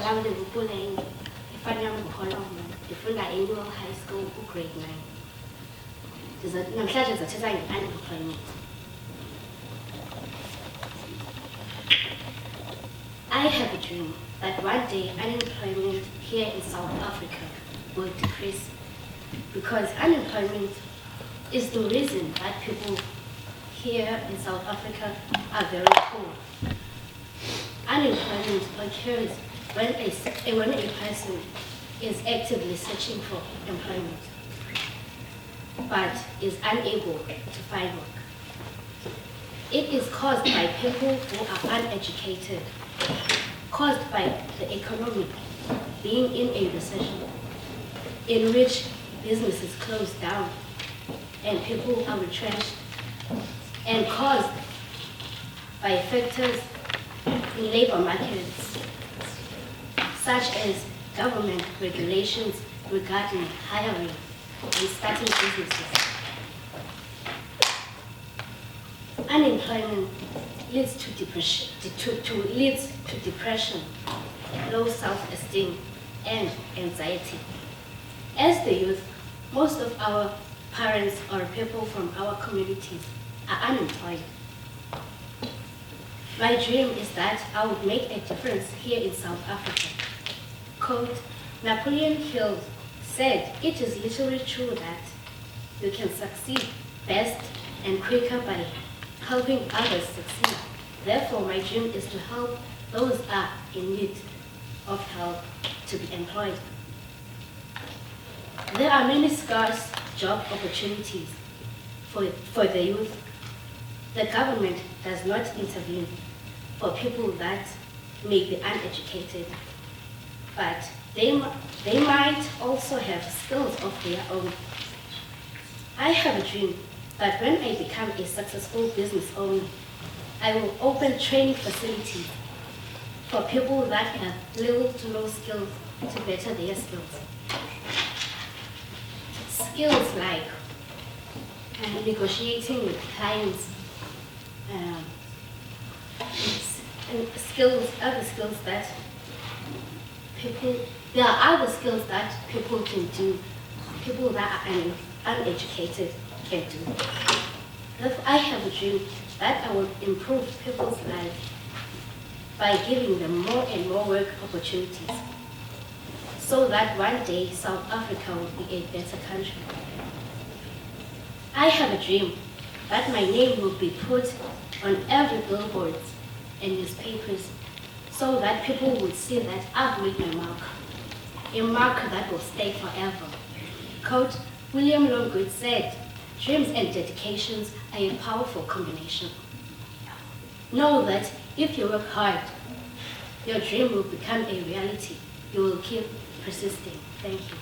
Igama linguPuleng, ifana yami nguHolome, ndifunda e-New High School grade 9. Namhlanje ndizothetha nge-unemployment. I have a dream that one day unemployment here in South Africa will decrease, because unemployment is the reason that people here in South Africa are very poor. Unemployment occurs when a person is actively searching for employment but is unable to find work. It is caused by people who are uneducated, caused by the economy being in a recession in which businesses close down and people are retrenched, and caused by factors in labor markets such as government regulations regarding hiring and starting businesses. Unemployment leads to depression, low self-esteem, and anxiety. As the youth, most of our parents or people from our communities are unemployed. My dream is that I would make a difference here in South Africa. Quote, Napoleon Hill said, "It is literally true that you can succeed best and quicker by helping others succeed. Therefore, my dream is to help those who are in need of help to be employed." There are many scarce job opportunities for the youth. The government does not intervene for people that may be uneducated, but they might also have skills of their own. I have a dream that when I become a successful business owner, I will open training facilities for people that have little to no skills to better their skills. Skills like negotiating with clients, there are other skills that people can do, people that are uneducated can do. Therefore, I have a dream that I will improve people's lives by giving them more and more work opportunities, so that one day South Africa will be a better country. I have a dream that my name will be put on every billboard and newspapers, so that people will see that I've made my mark, a mark that will stay forever. Quote, William Longwood said, "Dreams and dedications are a powerful combination." Know that if you work hard, your dream will become a reality. You will keep persisting. Thank you.